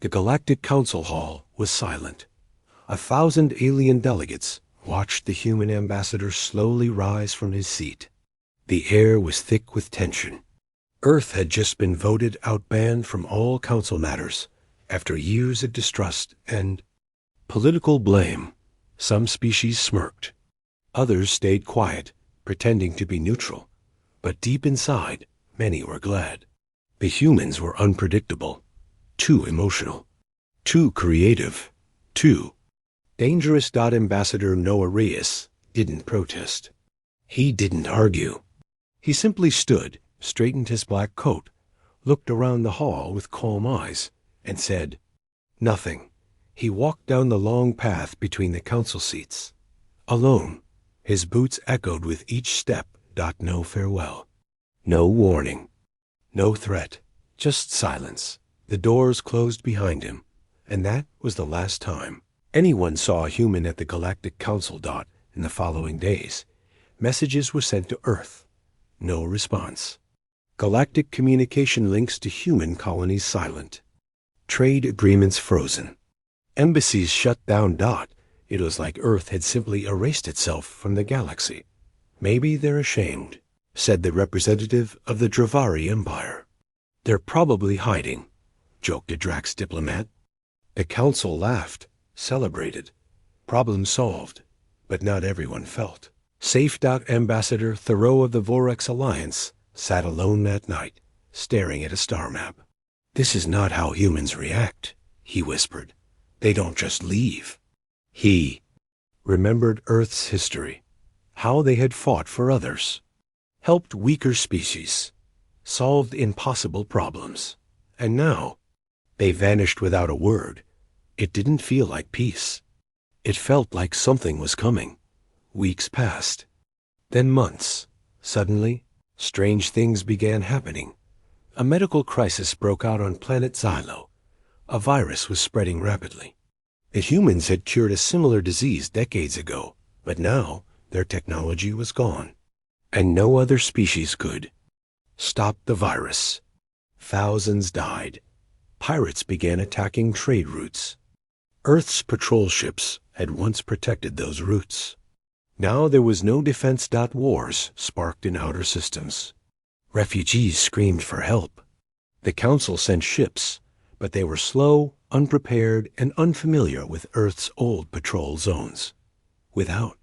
The Galactic Council Hall was silent. 1,000 alien delegates watched the human ambassador slowly rise from his seat. The air was thick with tension. Earth had just been voted outbanned from all council matters after years of distrust and political blame. Some species smirked. Others stayed quiet, pretending to be neutral. But deep inside, many were glad. The humans were unpredictable, too emotional, too creative, too dangerous. Ambassador Noah Reyes didn't protest. He didn't argue. He simply stood, straightened his black coat, looked around the hall with calm eyes, and said nothing. He walked down the long path between the council seats. Alone, his boots echoed with each step. No farewell. No warning. No threat. Just silence. The doors closed behind him, and that was the last time anyone saw a human at the Galactic Council. In the following days, messages were sent to Earth. No response. Galactic communication links to human colonies silent. Trade agreements frozen. Embassies shut down. It was like Earth had simply erased itself from the galaxy. Maybe they're ashamed, said the representative of the Dravari Empire. They're probably hiding, joked a Drax diplomat. The council laughed, celebrated. Problem solved, but not everyone felt. Safe. Ambassador Thoreau of the Vorex Alliance sat alone that night, staring at a star map. This is not how humans react, he whispered. They don't just leave. He remembered Earth's history, how they had fought for others, helped weaker species, solved impossible problems. And now, they vanished without a word. It didn't feel like peace. It felt like something was coming. Weeks passed. Then months. Suddenly, strange things began happening. A medical crisis broke out on planet Xylo. A virus was spreading rapidly. The humans had cured a similar disease decades ago, but now their technology was gone. And no other species could stop the virus. Thousands died. Pirates began attacking trade routes. Earth's patrol ships had once protected those routes. Now there was no defense. Wars sparked in outer systems. Refugees screamed for help. The council sent ships, but they were slow, unprepared, and unfamiliar with Earth's old patrol zones. Without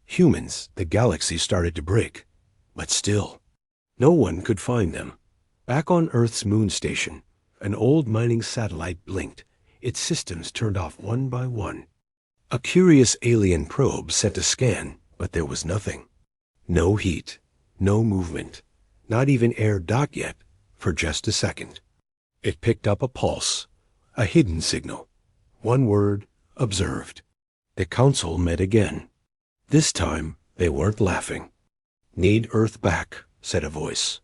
humans, the galaxy started to break, but still, no one could find them. Back on Earth's moon station, an old mining satellite blinked. Its systems turned off one by one. A curious alien probe sent a scan, but there was nothing. No heat, no movement, not even air. Yet, for just a second. It picked up a pulse, a hidden signal. One word, observed. The council met again. This time, they weren't laughing. Need Earth back, said a voice.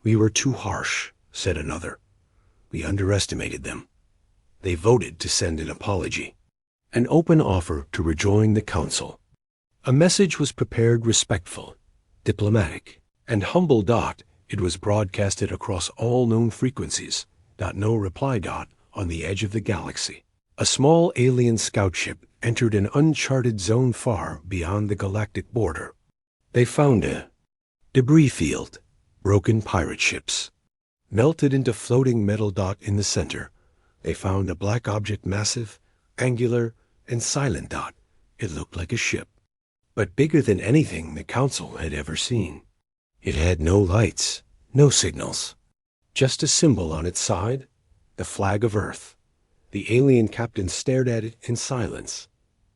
We were too harsh, said another. We underestimated them. They voted to send an apology, an open offer to rejoin the council. A message was prepared, respectful, diplomatic, and humble. It was broadcasted across all known frequencies. No reply. On the edge of the galaxy, a small alien scout ship entered an uncharted zone far beyond the galactic border. They found a debris field, broken pirate ships. Melted into floating metal. In the center, they found a black object, massive, angular, and silent. It looked like a ship, but bigger than anything the council had ever seen. It had no lights, no signals, just a symbol on its side, the flag of Earth. The alien captain stared at it in silence.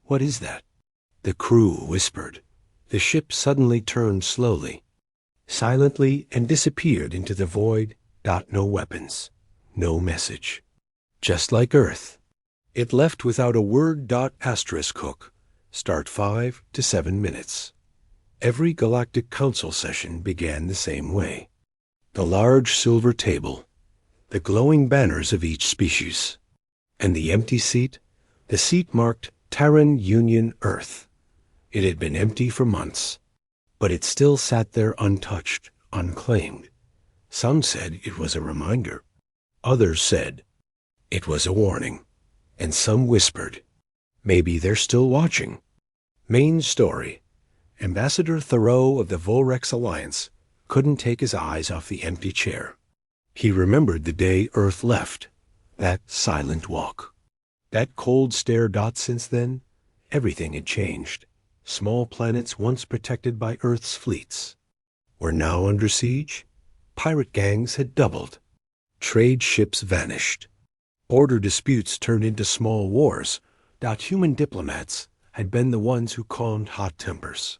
What is that? The crew whispered. The ship suddenly turned slowly, silently, and disappeared into the void. No weapons, no message. Just like Earth. It left without a word. Hook. Start 5 to 7 minutes. Every Galactic Council session began the same way. The large silver table, the glowing banners of each species, and the empty seat, the seat marked Terran Union Earth. It had been empty for months, but it still sat there untouched, unclaimed. Some said it was a reminder. Others said It was a warning, and some whispered, maybe they're still watching. Main story. Ambassador Thoreau of the Volrex Alliance couldn't take his eyes off the empty chair. He remembered the day Earth left, that silent walk. That cold stare. Since then, everything had changed. Small planets once protected by Earth's fleets were now under siege. Pirate gangs had doubled. Trade ships vanished. Border disputes turned into small wars. Human diplomats had been the ones who calmed hot tempers.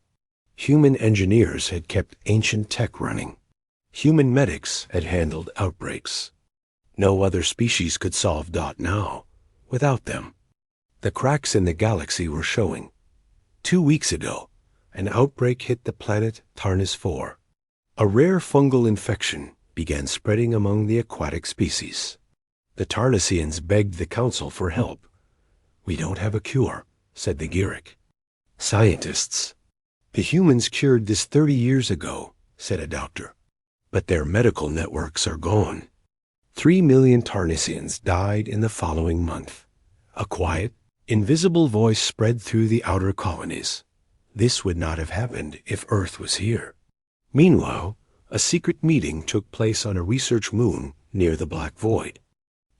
Human engineers had kept ancient tech running. Human medics had handled outbreaks. No other species could solve now without them. The cracks in the galaxy were showing. 2 weeks ago, an outbreak hit the planet Tarnis IV. A rare fungal infection began spreading among the aquatic species. The Tarnisians begged the Council for help. "We don't have a cure," said the Giric. Scientists. "The humans cured this 30 years ago," said a doctor. "But their medical networks are gone." 3 million Tarnisians died in the following month. A quiet, invisible voice spread through the outer colonies. This would not have happened if Earth was here. Meanwhile, a secret meeting took place on a research moon near the Black Void.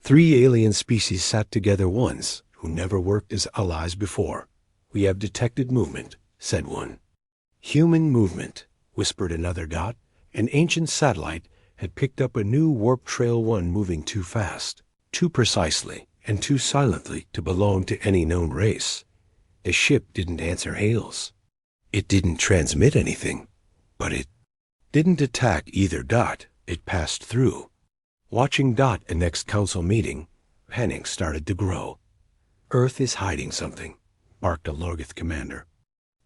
3 alien species sat together once who never worked as allies before. "We have detected movement," said one. "Human movement," whispered another. An ancient satellite had picked up a new warp trail 1 moving too fast, too precisely, and too silently to belong to any known race. The ship didn't answer hails. It didn't transmit anything, but it didn't attack either. It passed through. Watching a next council meeting, panic started to grow. "Earth is hiding something," barked a Lorgith commander.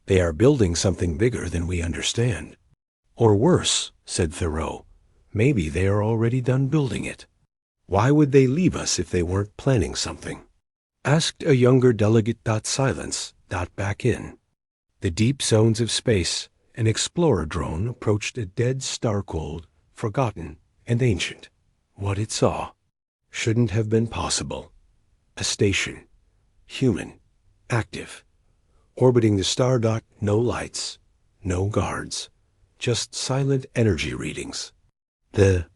"They are building something bigger than we understand." "Or worse," said Thoreau, "maybe they are already done building it. Why would they leave us if they weren't planning something?" Asked a younger delegate. Silence. Back in the deep zones of space, an explorer drone approached a dead star-cold, forgotten, and ancient. What it saw shouldn't have been possible. A station, human, active, orbiting the star. No lights, no guards, just silent energy readings. The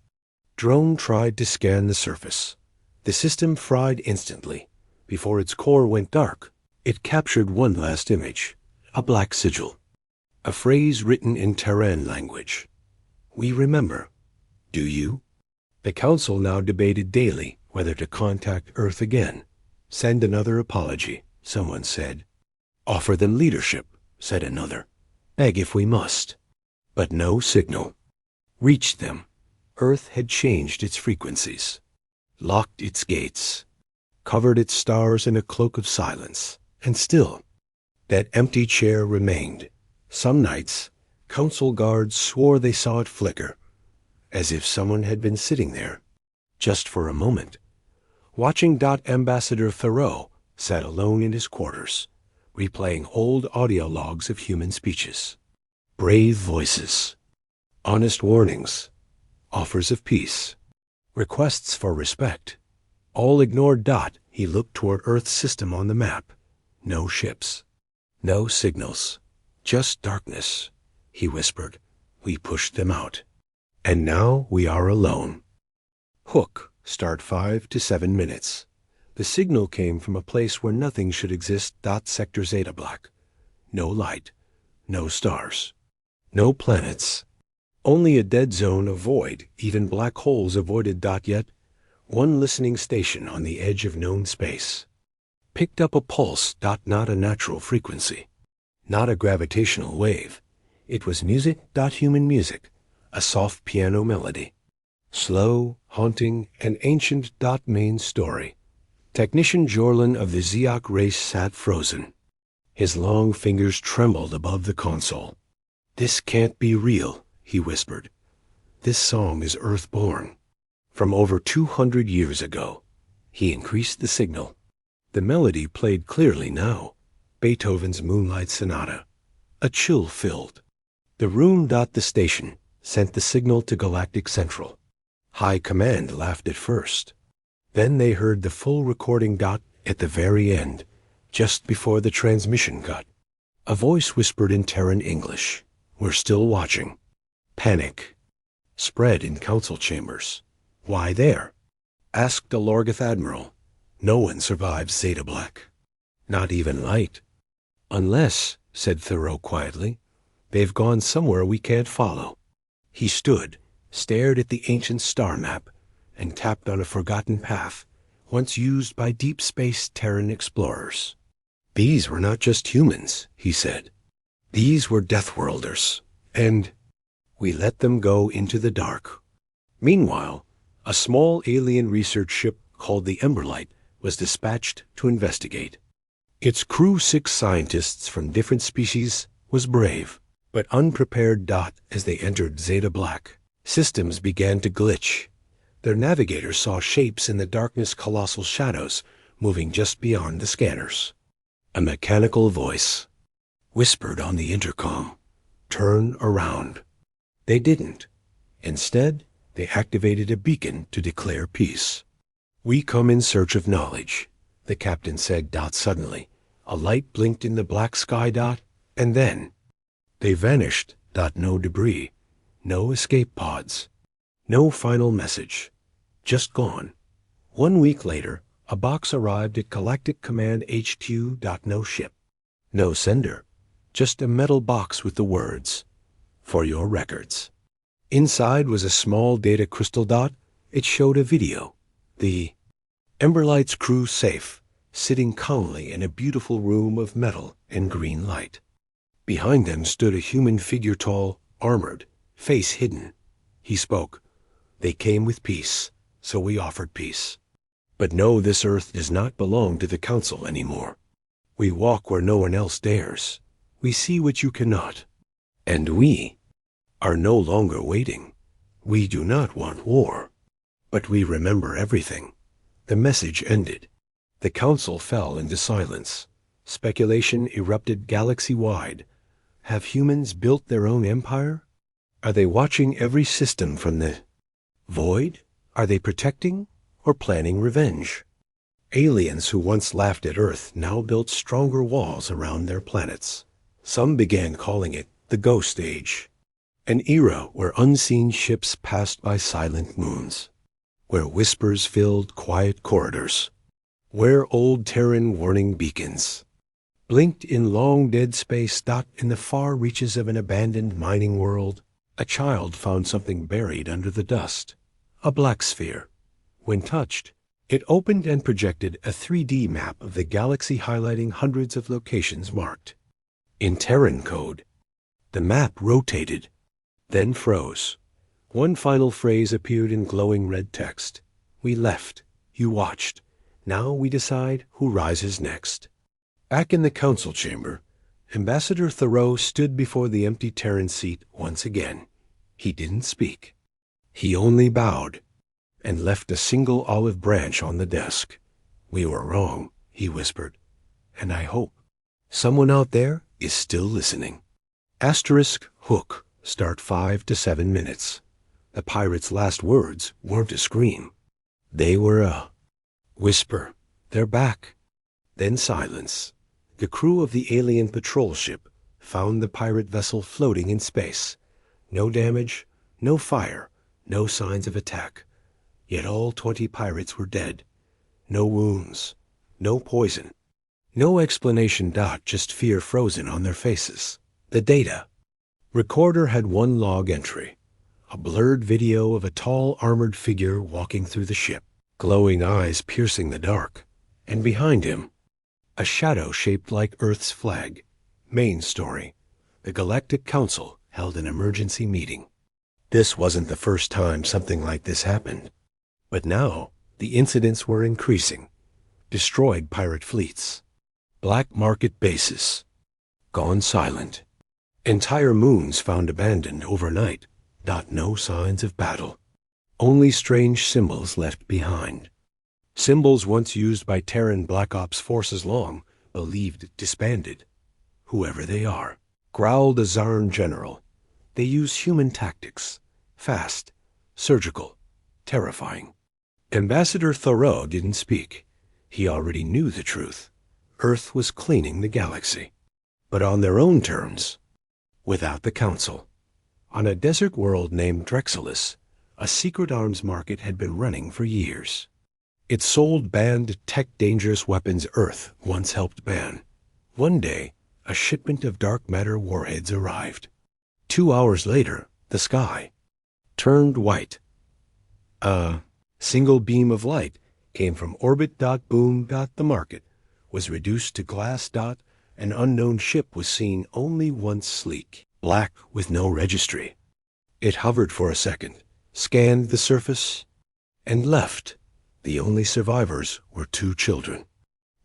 drone tried to scan the surface. The system fried instantly. Before its core went dark, it captured one last image, a black sigil, a phrase written in Terran language. "We remember. Do you?" The Council now debated daily whether to contact Earth again. "Send another apology," someone said. "Offer them leadership," said another. "Beg if we must." But no signal reached them. Earth had changed its frequencies, locked its gates, covered its stars in a cloak of silence, and still that empty chair remained. Some nights, council guards swore they saw it flicker, as if someone had been sitting there, just for a moment. Watching. Ambassador Thoreau sat alone in his quarters, replaying old audio logs of human speeches. Brave voices, honest warnings, offers of peace, requests for respect, all ignored. He looked toward Earth's system on the map. No ships, no signals, just darkness. He whispered. "We pushed them out. And now we are alone." Hook. Start 5 to 7 minutes. The signal came from a place where nothing should exist. Sector Zeta Black. No light, no stars, no planets. Only a dead zone of void. Even black holes avoided. Yet one listening station on the edge of known space picked up a pulse. Not a natural frequency, not a gravitational wave. It was music. Human music, a soft piano melody. Slow, haunting, and ancient. Main story. Technician Jorlin of the Zeok race sat frozen. His long fingers trembled above the console. "This can't be real," he whispered. "This song is Earth-born. From over 200 years ago." He increased the signal. The melody played clearly now. Beethoven's Moonlight Sonata. A chill filled the room. The station sent the signal to Galactic Central. High Command laughed at first. Then they heard the full recording dot at the very end, just before the transmission cut. A voice whispered in Terran English, "We're still watching." Panic spread in council chambers. "Why there?" asked the Lorgeth Admiral. "No one survives Zeta Black. Not even Light." "Unless," said Thoreau quietly, "they've gone somewhere we can't follow." He stood, stared at the ancient star map, and tapped on a forgotten path, once used by deep space Terran explorers. "These were not just humans," he said. "These were Deathworlders, and we let them go into the dark." Meanwhile, a small alien research ship called the Emberlight was dispatched to investigate. Its crew, 6 scientists from different species, was brave, but unprepared. As they entered Zeta Black, systems began to glitch. Their navigators saw shapes in the darkness, colossal shadows moving just beyond the scanners. A mechanical voice whispered on the intercom, "Turn around." They didn't. Instead, they activated a beacon to declare peace. "We come in search of knowledge," the captain said. Suddenly, a light blinked in the black sky. And then they vanished. No debris, no escape pods, no final message. Just gone. 1 week later, a box arrived at Galactic Command HQ. No ship, no sender, just a metal box with the words, "For your records." Inside was a small data crystal. It showed a video. The Emberlight's crew safe, sitting calmly in a beautiful room of metal and green light. Behind them stood a human figure, tall, armored, face hidden. He spoke. "They came with peace, so we offered peace. But no, this Earth does not belong to the Council anymore. We walk where no one else dares. We see what you cannot. And we are no longer waiting. We do not want war. But we remember everything." The message ended. The Council fell into silence. Speculation erupted galaxy-wide. Have humans built their own empire? Are they watching every system from the void? Are they protecting or planning revenge? Aliens who once laughed at Earth now built stronger walls around their planets. Some began calling it the Ghost Age, an era where unseen ships passed by silent moons, where whispers filled quiet corridors, where old Terran warning beacons blinked in long dead space. In the far reaches of an abandoned mining world, a child found something buried under the dust, a black sphere. When touched, it opened and projected a 3D map of the galaxy, highlighting hundreds of locations marked in Terran code. The map rotated, then froze. One final phrase appeared in glowing red text. "We left. You watched. Now we decide who rises next." Back in the council chamber, Ambassador Thoreau stood before the empty Terran seat once again. He didn't speak. He only bowed and left a single olive branch on the desk. "We were wrong," he whispered, "and I hope someone out there is still listening." Hook, start 5 to 7 minutes. The pirate's last words weren't a scream. They were a whisper. "They're back." Then silence. The crew of the alien patrol ship found the pirate vessel floating in space. No damage, no fire, no signs of attack. Yet all 20 pirates were dead. No wounds, no poison, no explanation. Just fear frozen on their faces. The data recorder had one log entry, a blurred video of a tall armored figure walking through the ship, glowing eyes piercing the dark, and behind him, a shadow shaped like Earth's flag. Main story: the Galactic Council held an emergency meeting. This wasn't the first time something like this happened. But now, the incidents were increasing. Destroyed pirate fleets, black market bases, gone silent. Entire moons found abandoned overnight. No signs of battle. Only strange symbols left behind. Symbols once used by Terran Black Ops forces, long believed disbanded. "Whoever they are," growled a Zarn general. "They use human tactics. Fast, surgical, terrifying. Ambassador Thoreau didn't speak. He already knew the truth. Earth was cleaning the galaxy, but on their own terms, without the Council. On a desert world named Drexelis, a secret arms market had been running for years. It sold banned tech-dangerous weapons Earth once helped ban. One day, a shipment of dark matter warheads arrived. 2 hours later, the sky turned white. A single beam of light came from orbit. Boom. The market was reduced to glass. An unknown ship was seen only once, sleek, black with no registry. It hovered for a second, scanned the surface, and left. The only survivors were 2 children.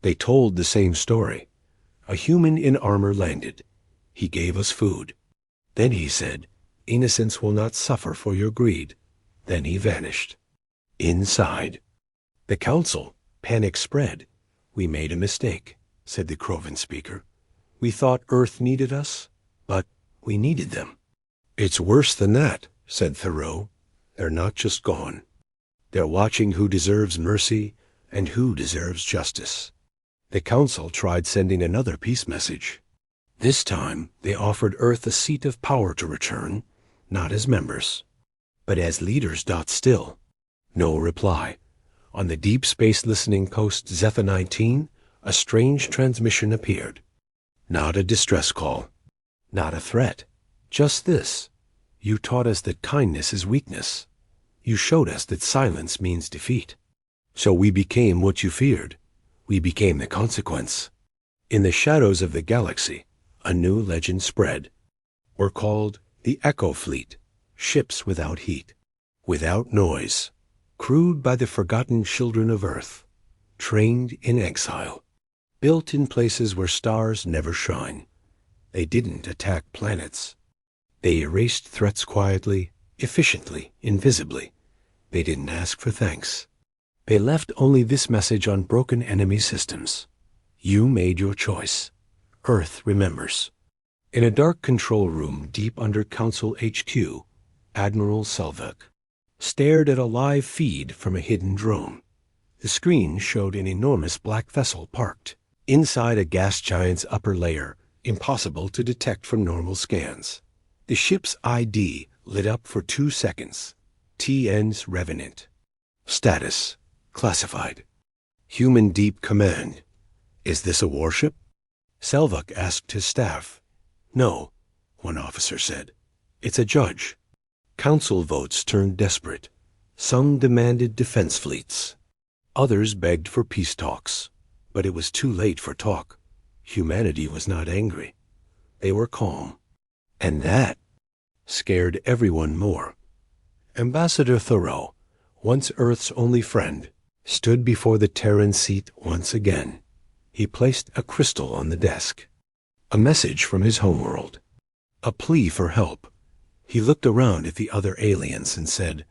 They told the same story. A human in armor landed. He gave us food. Then he said, "Innocence will not suffer for your greed." Then he vanished. Inside, the Council, panic spread. "We made a mistake," said the Crovan speaker. "We thought Earth needed us, but we needed them." "It's worse than that," said Thoreau. "They're not just gone. They're watching who deserves mercy and who deserves justice." The Council tried sending another peace message. This time, they offered Earth a seat of power to return, not as members, but as leaders. Still, no reply. On the deep space listening post Zetha 19, a strange transmission appeared. Not a distress call, not a threat, just this: "You taught us that kindness is weakness. You showed us that silence means defeat. So we became what you feared. We became the consequence." In the shadows of the galaxy, a new legend spread. We're called the Echo Fleet, ships without heat, without noise, crewed by the forgotten children of Earth, trained in exile, built in places where stars never shine. They didn't attack planets. They erased threats quietly, efficiently, invisibly. They didn't ask for thanks. They left only this message on broken enemy systems: "You made your choice. Earth remembers." In a dark control room deep under Council HQ, Admiral Selvek stared at a live feed from a hidden drone. The screen showed an enormous black vessel parked inside a gas giant's upper layer, impossible to detect from normal scans. The ship's ID lit up for 2 seconds. TN's Revenant. Status: classified. Human Deep Command. "Is this a warship?" Selvek asked his staff. "No," one officer said. "It's a judge." Council votes turned desperate. Some demanded defense fleets. Others begged for peace talks. But it was too late for talk. Humanity was not angry. They were calm. And that scared everyone more. Ambassador Thoreau, once Earth's only friend, stood before the Terran seat once again. He placed a crystal on the desk. A message from his homeworld. A plea for help. He looked around at the other aliens and said,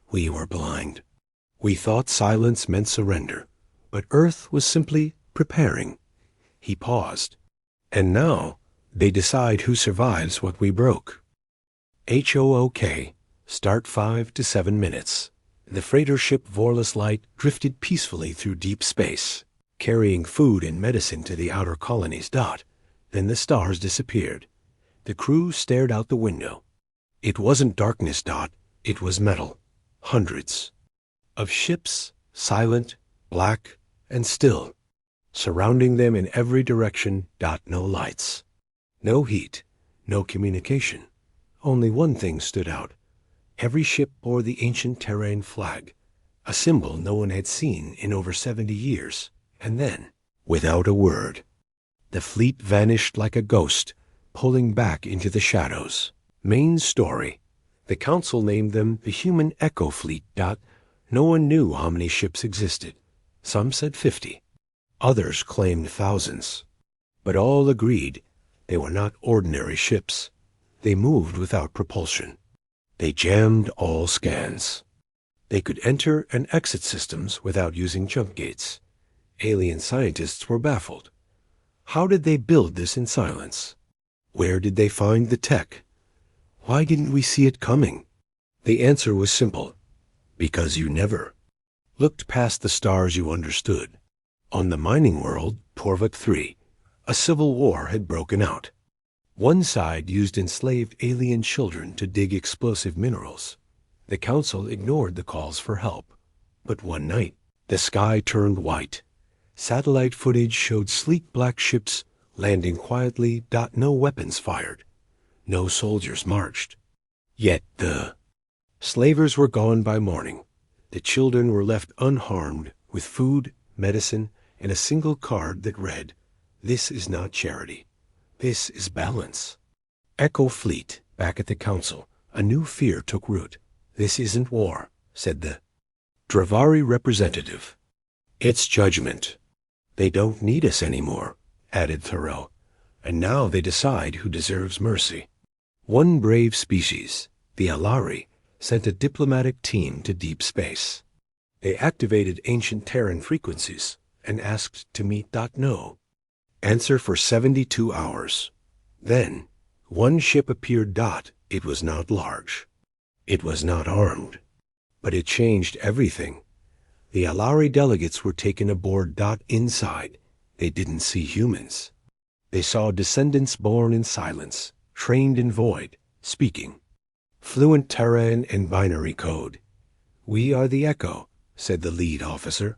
"We were blind. We thought silence meant surrender, but Earth was simply preparing." He paused. "And now they decide who survives what we broke." HOOK. Start 5 to 7 minutes. The freighter ship Vorlus Light drifted peacefully through deep space, carrying food and medicine to the outer colonies. Then the stars disappeared. The crew stared out the window. It wasn't darkness. It was metal. Hundreds of ships, silent, black, and still, surrounding them in every direction. No lights, no heat, no communication. Only one thing stood out. Every ship bore the ancient Terran flag, a symbol no one had seen in over 70 years. And then, without a word, the fleet vanished like a ghost, pulling back into the shadows. Main story. The Council named them the Human Echo Fleet. No one knew how many ships existed. Some said 50. Others claimed thousands. But all agreed they were not ordinary ships. They moved without propulsion. They jammed all scans. They could enter and exit systems without using jump gates. Alien scientists were baffled. How did they build this in silence? Where did they find the tech? Why didn't we see it coming? The answer was simple. Because you never looked past the stars you understood. On the mining world, Torvik 3, a civil war had broken out. One side used enslaved alien children to dig explosive minerals. The council ignored the calls for help. But one night, the sky turned white. Satellite footage showed sleek black ships landing quietly. No weapons fired. No soldiers marched. Yet the slavers were gone by morning. The children were left unharmed with food, medicine, and a single card that read, "This is not charity. This is balance." Echo Fleet, back at the council, a new fear took root. "This isn't war," said the Dravari representative. "It's judgment." "They don't need us anymore," added Thoreau. "And now they decide who deserves mercy." One brave species, the Alari, sent a diplomatic team to deep space. They activated ancient Terran frequencies and asked to meet. No. Answer for 72 hours. Then, one ship appeared. It was not large. It was not armed. But it changed everything. The Alari delegates were taken aboard. Inside, they didn't see humans. They saw descendants born in silence, trained in void, speaking fluent Terran and binary code. "We are the Echo," said the lead officer.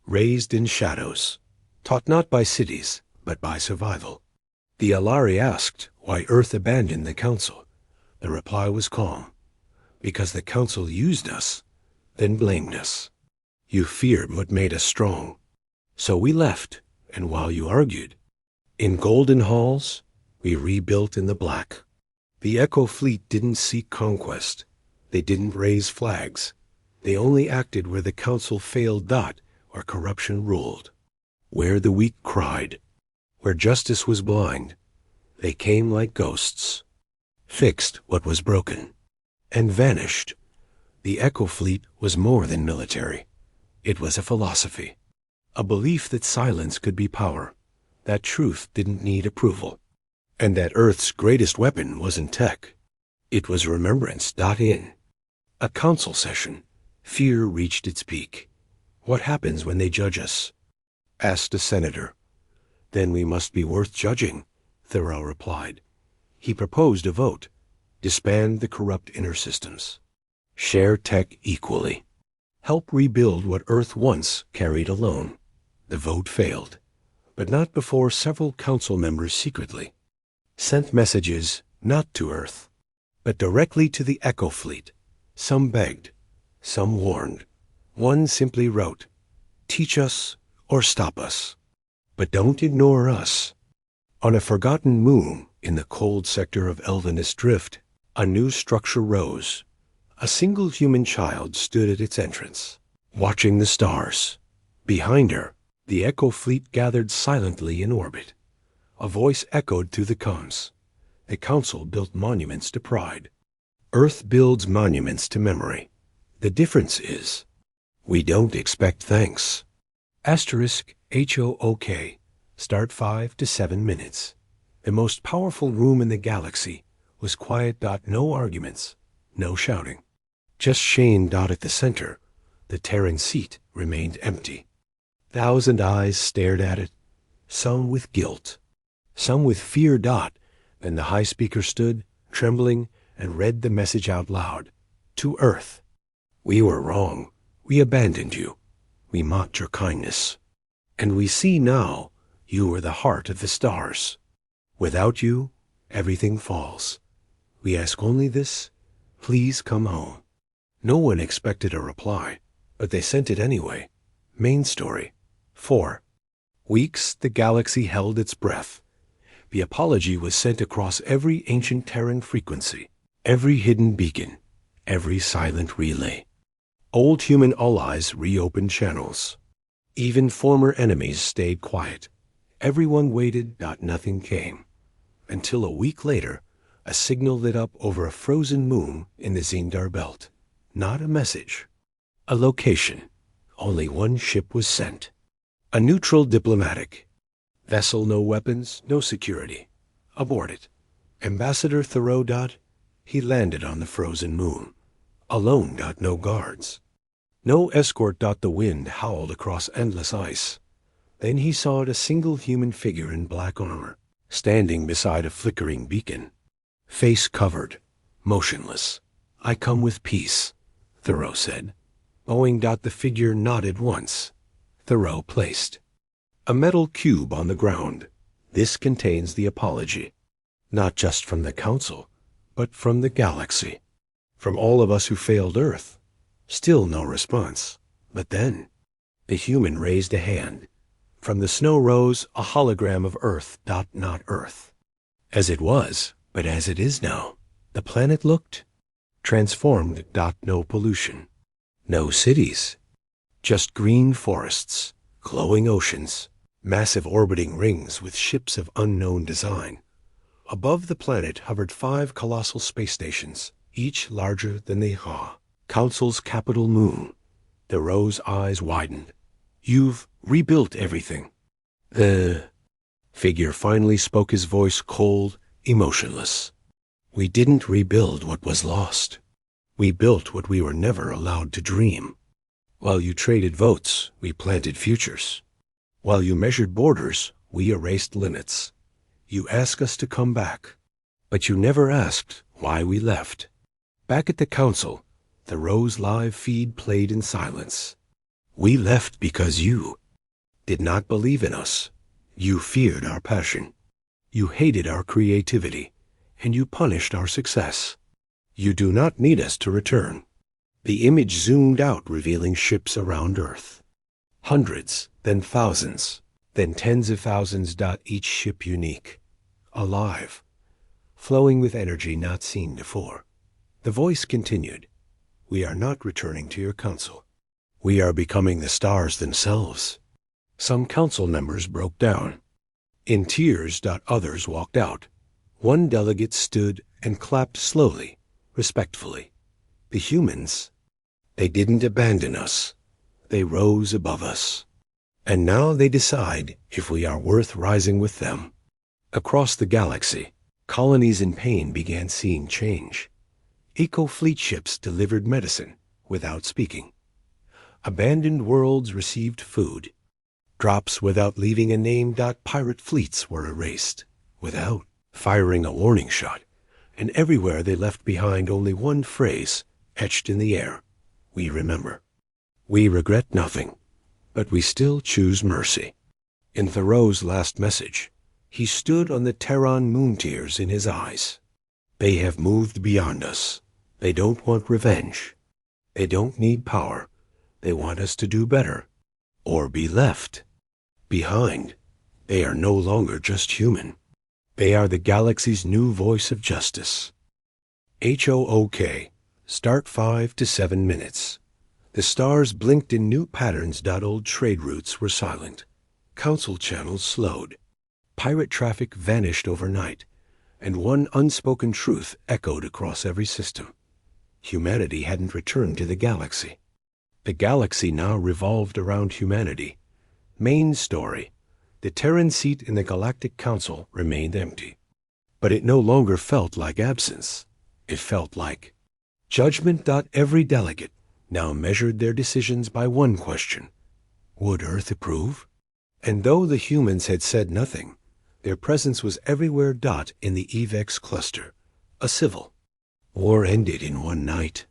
"Raised in shadows, taught not by cities, but by survival." The Alari asked why Earth abandoned the council. The reply was calm. "Because the council used us, then blamed us. You feared what made us strong. So we left, and while you argued, in golden halls, we rebuilt in the black." The Echo Fleet didn't seek conquest. They didn't raise flags. They only acted where the council failed. Where corruption ruled. Where the weak cried. Where justice was blind. They came like ghosts. Fixed what was broken. And vanished. The Echo Fleet was more than military. It was a philosophy. A belief that silence could be power. That truth didn't need approval. And that Earth's greatest weapon wasn't tech. It was remembrance. In a council session, fear reached its peak. "What happens when they judge us?" asked a senator. "Then we must be worth judging," Thoreau replied. He proposed a vote. Disband the corrupt inner systems. Share tech equally. Help rebuild what Earth once carried alone. The vote failed. But not before several council members secretly sent messages not to Earth, but directly to the Echo Fleet. Some begged, some warned. One simply wrote, "Teach us or stop us, but don't ignore us." On a forgotten moon in the cold sector of Elvenus Drift, a new structure rose. A single human child stood at its entrance, watching the stars. Behind her, the Echo Fleet gathered silently in orbit. A voice echoed through the comms. The council built monuments to pride. Earth builds monuments to memory. The difference is, we don't expect thanks. *HOOK. Start 5 to 7 minutes. The most powerful room in the galaxy was quiet. No arguments, no shouting. Just Shane. At the center, the Terran seat remained empty. 1,000 eyes stared at it, some with guilt, some with fear. Then the high speaker stood, trembling, and read the message out loud. To Earth. "We were wrong. We abandoned you. We mocked your kindness. And we see now you are the heart of the stars. Without you, everything falls. We ask only this: please come home." No one expected a reply, but they sent it anyway. Main story. 4 weeks the galaxy held its breath. The apology was sent across every ancient Terran frequency, every hidden beacon, every silent relay. Old human allies reopened channels. Even former enemies stayed quiet. Everyone waited. Nothing came. Until a week later, a signal lit up over a frozen moon in the Zindar belt. Not a message. A location. Only one ship was sent. A neutral diplomatic. Vessel, no weapons, no security. Aboard it. Ambassador Thoreau. He landed on the frozen moon. Alone. No guards. No escort. The wind howled across endless ice. Then he saw a single human figure in black armor, standing beside a flickering beacon. Face covered, motionless. "I come with peace," Thoreau said. Bowing. The figure nodded once. Thoreau placed a metal cube on the ground. "This contains the apology, not just from the Council, but from the galaxy. From all of us who failed Earth." Still no response. But then the human raised a hand. From the snow rose a hologram of Earth. Not Earth as it was, but as it is now. The planet looked transformed. No pollution, no cities, just green forests, glowing oceans, massive orbiting rings with ships of unknown design. Above the planet hovered 5 colossal space stations, each larger than the Council's capital moon. Thoreau's eyes widened. "You've rebuilt everything." The figure finally spoke, his voice cold, emotionless. "We didn't rebuild what was lost. We built what we were never allowed to dream. While you traded votes, we planted futures. While you measured borders, we erased limits. You asked us to come back, but you never asked why we left." Back at the Council, Thoreau's live feed played in silence. "We left because you did not believe in us. You feared our passion. You hated our creativity, and you punished our success. You do not need us to return." The image zoomed out, revealing ships around Earth. Hundreds, then thousands, then tens of thousands. Each ship unique, alive, flowing with energy not seen before. The voice continued, "We are not returning to your Council. We are becoming the stars themselves." Some Council members broke down. In tears. Others walked out. One delegate stood and clapped slowly, respectfully. "The humans, they didn't abandon us. They rose above us. And now they decide if we are worth rising with them." Across the galaxy, colonies in pain began seeing change. Eco-fleet ships delivered medicine without speaking. Abandoned worlds received food. Drops without leaving a name. Pirate fleets were erased without firing a warning shot. And everywhere they left behind only one phrase etched in the air: "We remember. We regret nothing, but we still choose mercy." In Thoreau's last message, he stood on the Terran moon, tears in his eyes. "They have moved beyond us. They don't want revenge. They don't need power. They want us to do better, or be left behind. They are no longer just human. They are the galaxy's new voice of justice." HOOK. Start 5 to 7 minutes. The stars blinked in new patterns. Old trade routes were silent. Council channels slowed. Pirate traffic vanished overnight, and one unspoken truth echoed across every system. Humanity hadn't returned to the galaxy. The galaxy now revolved around humanity. Main story: the Terran seat in the Galactic Council remained empty. But it no longer felt like absence. It felt like judgment. Every delegate now measured their decisions by one question: would Earth approve? And though the humans had said nothing, their presence was everywhere. In the EVEX cluster, a civil war ended in one night.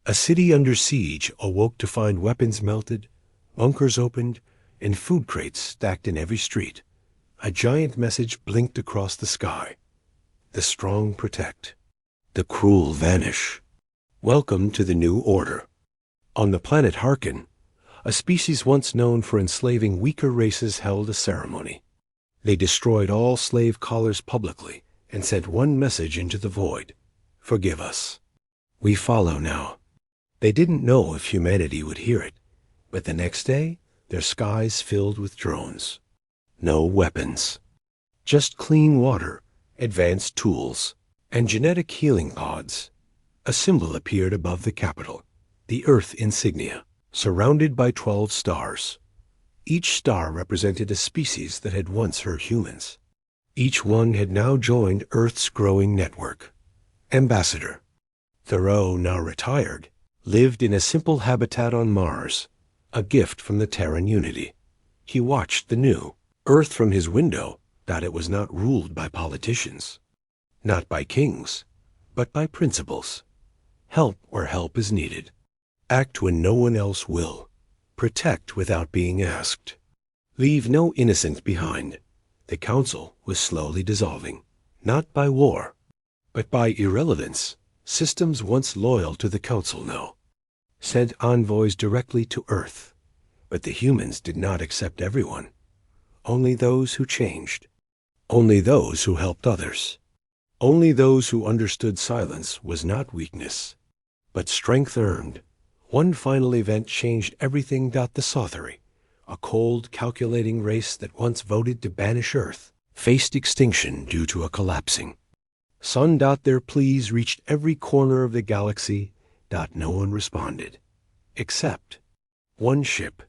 A city under siege awoke to find weapons melted, bunkers opened, and food crates stacked in every street. A giant message blinked across the sky: the strong protect, the cruel vanish. Welcome to the new order. On the planet Harkin, a species once known for enslaving weaker races held a ceremony. They destroyed all slave collars publicly and sent one message into the void: forgive us. We follow now. They didn't know if humanity would hear it, but the next day, their skies filled with drones. No weapons. Just clean water, advanced tools, and genetic healing pods. A symbol appeared above the capital, the Earth insignia, surrounded by 12 stars. Each star represented a species that had once hurt humans. Each one had now joined Earth's growing network. Ambassador. Thoreau, now retired, lived in a simple habitat on Mars, a gift from the Terran Unity. He watched the new Earth from his window, that it was not ruled by politicians, not by kings, but by principles. Help where help is needed. Act when no one else will. Protect without being asked. Leave no innocent behind. The council was slowly dissolving, not by war, but by irrelevance. Systems once loyal to the council now sent envoys directly to Earth, but the humans did not accept everyone. Only those who changed. Only those who helped others. Only those who understood silence was not weakness, but strength earned. One final event changed everything. The Sothary, a cold, calculating race that once voted to banish Earth, faced extinction due to a collapsing sun. Their pleas reached every corner of the galaxy. No one responded, except one ship,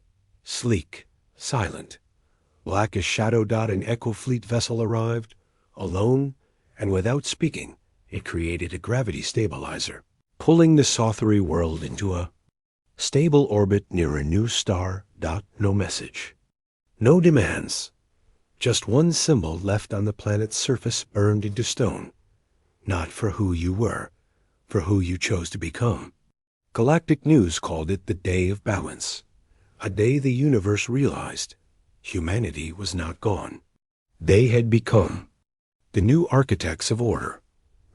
sleek, silent, black as shadow. An Echo Fleet vessel arrived, alone, and without speaking. It created a gravity stabilizer, pulling the Sothary world into a stable orbit near a new star. No message, no demands, just one symbol left on the planet's surface, burned into stone. Not for who you were, for who you chose to become. Galactic news called it the Day of Balance, a day the universe realized humanity was not gone. They had become the new architects of order.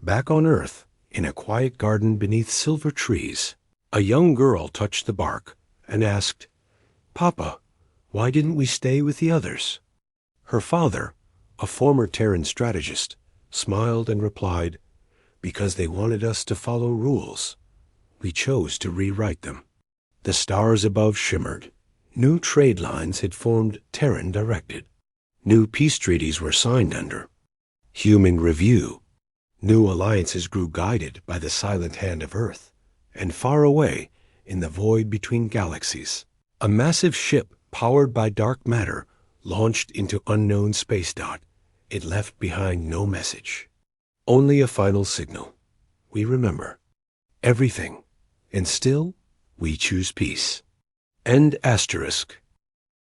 Back on Earth, in a quiet garden beneath silver trees, a young girl touched the bark and asked, "Papa, why didn't we stay with the others?" Her father, a former Terran strategist, smiled and replied, "Because they wanted us to follow rules. We chose to rewrite them." The stars above shimmered. New trade lines had formed, Terran-directed. New peace treaties were signed under human review. New alliances grew, guided by the silent hand of Earth. And far away, in the void between galaxies, a massive ship powered by dark matter launched into unknown space. It left behind no message, only a final signal. We remember everything, and still we choose peace. End asterisk.